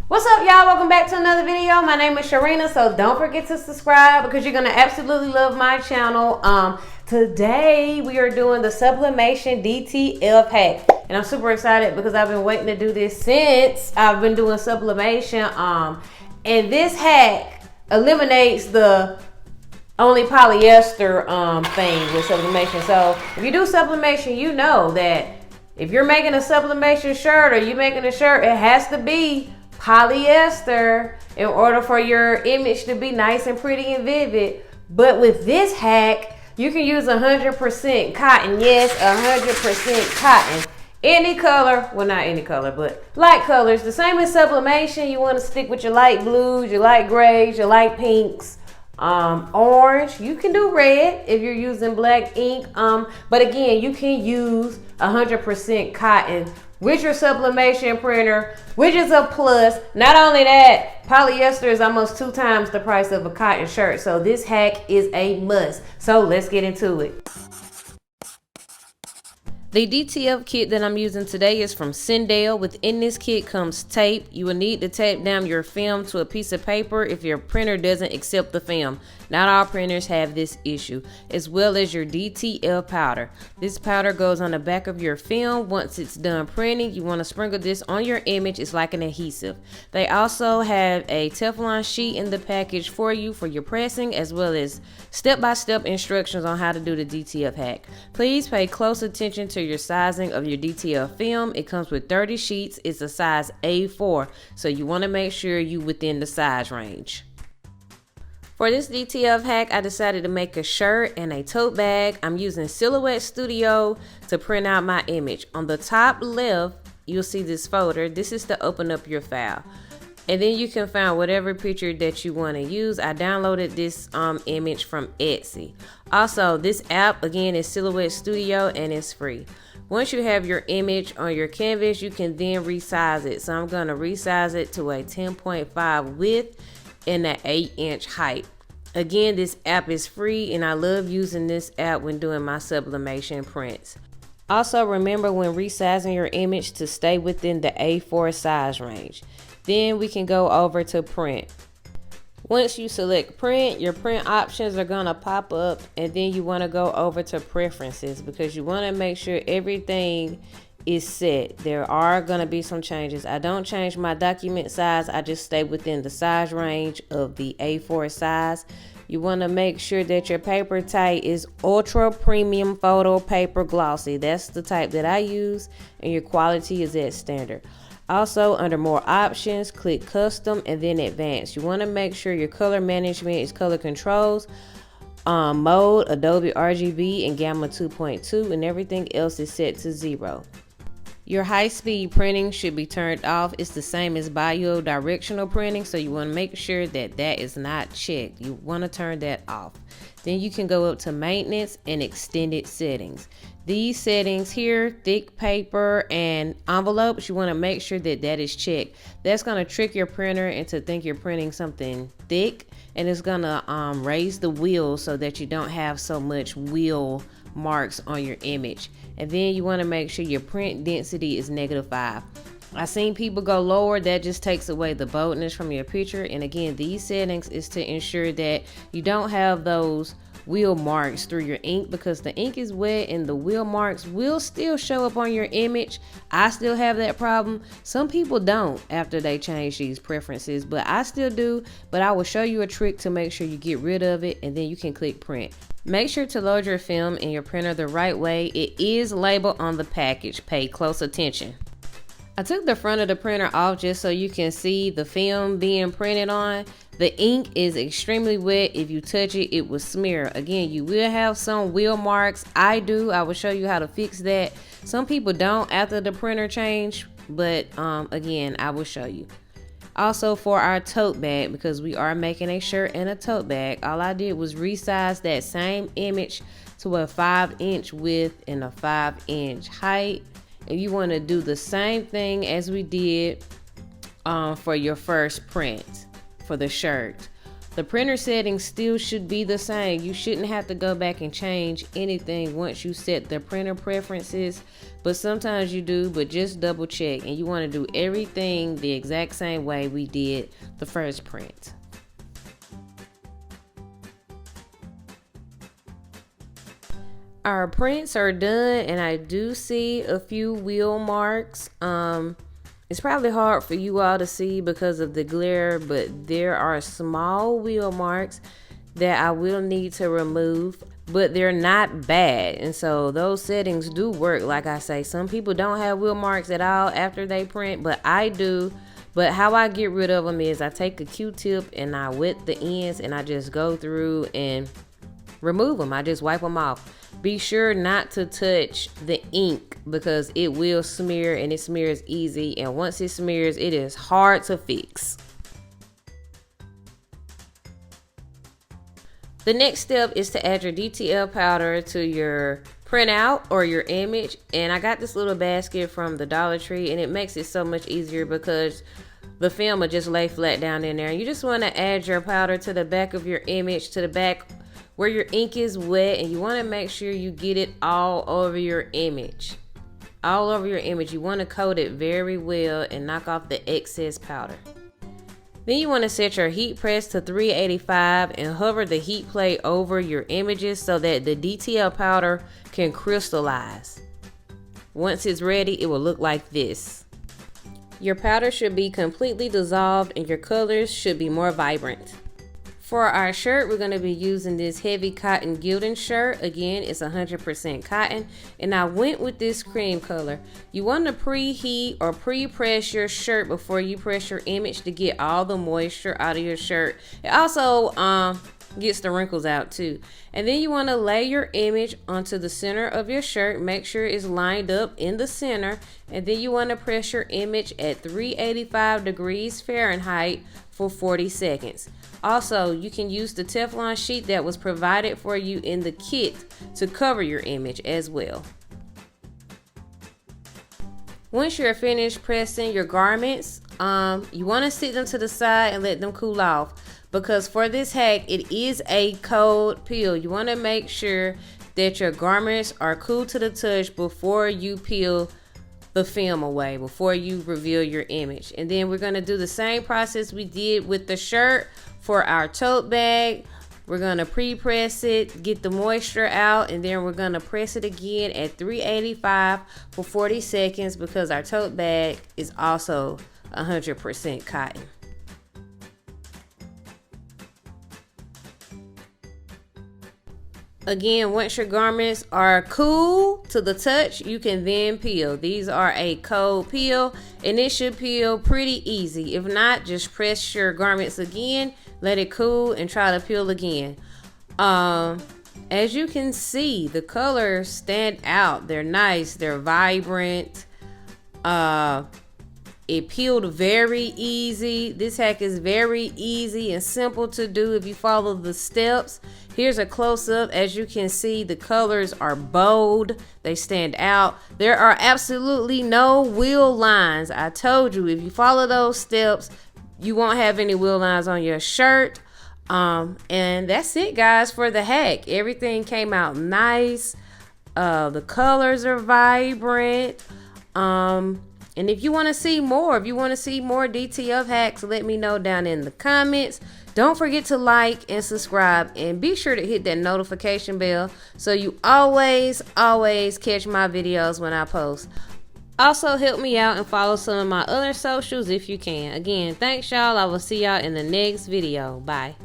What's up, y'all? Welcome back to another video. My name is Sharina, so don't forget to subscribe because you're gonna absolutely love my channel. Today we are doing the sublimation DTF hack, and I'm super excited because I've been waiting to do this since I've been doing sublimation. And this hack eliminates the only polyester thing with sublimation. So if you do sublimation, you know that if you're making a sublimation shirt or you making a shirt, it has to be polyester in order for your image to be nice and pretty and vivid. But with this hack, you can use 100% cotton. Yes, 100% cotton. Any color, well, not any color, but light colors. The same as sublimation, you want to stick with your light blues, your light grays, your light pinks, orange. You can do red if you're using black ink. But again, you can use 100% cotton with your sublimation printer, which is a plus. Not only that, polyester is almost 2 times the price of a cotton shirt. So this hack is a must. So let's get into it. The DTF kit that I'm using today is from CENDALE. Within this kit comes tape. You will need to tape down your film to a piece of paper if your printer doesn't accept the film. Not all printers have this issue, as well as your DTF powder. This powder goes on the back of your film. Once it's done printing, you want to sprinkle this on your image. It's like an adhesive. They also have a Teflon sheet in the package for you for your pressing, as well as step-by-step instructions on how to do the DTF hack. Please pay close attention to your sizing of your DTF film. It comes with 30 sheets. It's a size A4, so you want to make sure you're within the size range. For this DTF hack, I decided to make a shirt and a tote bag. I'm using Silhouette Studio to print out my image. On the top left, you'll see this folder. This is to open up your file. And then you can find whatever picture that you want to use. I downloaded this image from Etsy. Also, this app, again, is Silhouette Studio and it's free. Once you have your image on your canvas, you can then resize it. So I'm going to resize it to a 10.5 width and an 8-inch height. Again, this app is free and I love using this app when doing my sublimation prints. Also, remember when resizing your image to stay within the A4 size range. Then we can go over to print. Once you select print, your print options are gonna pop up, and then you wanna go over to preferences because you wanna make sure everything is set. There are gonna be some changes. I don't change my document size. I just stay within the size range of the A4 size. You want to make sure that your paper type is ultra premium photo paper glossy. That's the type that I use, and your quality is at standard. Also, under more options, click custom and then advanced. You want to make sure your color management is color controls, mode, Adobe RGB, and Gamma 2.2, and everything else is set to 0. Your high-speed printing should be turned off. It's the same as bi-directional printing, so you want to make sure that that is not checked. You want to turn that off. Then you can go up to maintenance and extended settings. These settings here, thick paper and envelopes, you want to make sure that that is checked. That's going to trick your printer into think you're printing something thick, and it's going to raise the wheel so that you don't have so much wheel marks on your image. And then you want to make sure your print density is -5. I've seen people go lower. That just takes away the boldness from your picture. And again, these settings is to ensure that you don't have those wheel marks through your ink, because the ink is wet and the wheel marks will still show up on your image. I still have that problem. Some people don't after they change these preferences, but I still do. But I will show you a trick to make sure you get rid of it, and then you can click print. Make sure to load your film in your printer the right way. It is labeled on the package. Pay close attention. I took the front of the printer off just so you can see the film being printed on. The ink is extremely wet. If you touch it, it will smear. Again, you will have some wheel marks. I do. I will show you how to fix that. Some people don't after the printer change, but again, I will show you. Also, for our tote bag, because we are making a shirt and a tote bag, all I did was resize that same image to a 5-inch width and a 5-inch height. And you want to do the same thing as we did for your first print for the shirt. The printer settings still should be the same. You shouldn't have to go back and change anything once you set the printer preferences, but sometimes you do, but just double check, and you want to do everything the exact same way we did the first print. Our prints are done, and I do see a few wheel marks. It's probably hard for you all to see because of the glare, but there are small wheel marks that I will need to remove, but they're not bad. And so those settings do work. Like I say, some people don't have wheel marks at all after they print, but I do. But how I get rid of them is I take a Q-tip and I wet the ends, and I just go through and remove them. I just wipe them off. Be sure not to touch the ink because it will smear, and it smears easy. And once it smears, it is hard to fix. The next step is to add your DTF powder to your printout or your image. And I got this little basket from the Dollar Tree, and it makes it so much easier because the film will just lay flat down in there. You just want to add your powder to the back of your image, to the back where your ink is wet, and you want to make sure you get it all over your image. All over your image. You want to coat it very well and knock off the excess powder. Then you want to set your heat press to 385 and hover the heat plate over your images so that the DTF powder can crystallize. Once it's ready, it will look like this. Your powder should be completely dissolved and your colors should be more vibrant. For our shirt, we're going to be using this heavy cotton gilding shirt. Again, it's 100% cotton, and I went with this cream color. You want to preheat or pre-press your shirt before you press your image to get all the moisture out of your shirt. It also gets the wrinkles out too. And then you want to lay your image onto the center of your shirt. Make sure it's lined up in the center, and then you want to press your image at 385 degrees Fahrenheit for 40 seconds. Also, you can use the Teflon sheet that was provided for you in the kit to cover your image as well. Once you're finished pressing your garments, you want to sit them to the side and let them cool off, because for this hack, it is a cold peel. You want to make sure that your garments are cool to the touch before you peel the film away, before you reveal your image. And then we're going to do the same process we did with the shirt. For our tote bag, we're going to pre-press it, get the moisture out, and then we're going to press it again at 385 for 40 seconds because our tote bag is also 100% cotton. Again, once your garments are cool to the touch, you can then peel. These are a cold peel, and it should peel pretty easy. If not, just press your garments again, let it cool, and try to peel again. As you can see, the colors stand out. They're nice. They're vibrant. It peeled very easy. This hack is very easy and simple to do if you follow the steps. Here's a close-up. As you can see, the colors are bold. They stand out. There are absolutely no wheel lines. I told you, if you follow those steps, you won't have any wheel lines on your shirt. And that's it, guys, for the hack. Everything came out nice. The colors are vibrant. And if you want to see more, DTF hacks, let me know down in the comments. Don't forget to like and subscribe, and be sure to hit that notification bell so you always catch my videos when I post. Also, help me out and follow some of my other socials if you can. Again, thanks y'all. I will see y'all in the next video. Bye.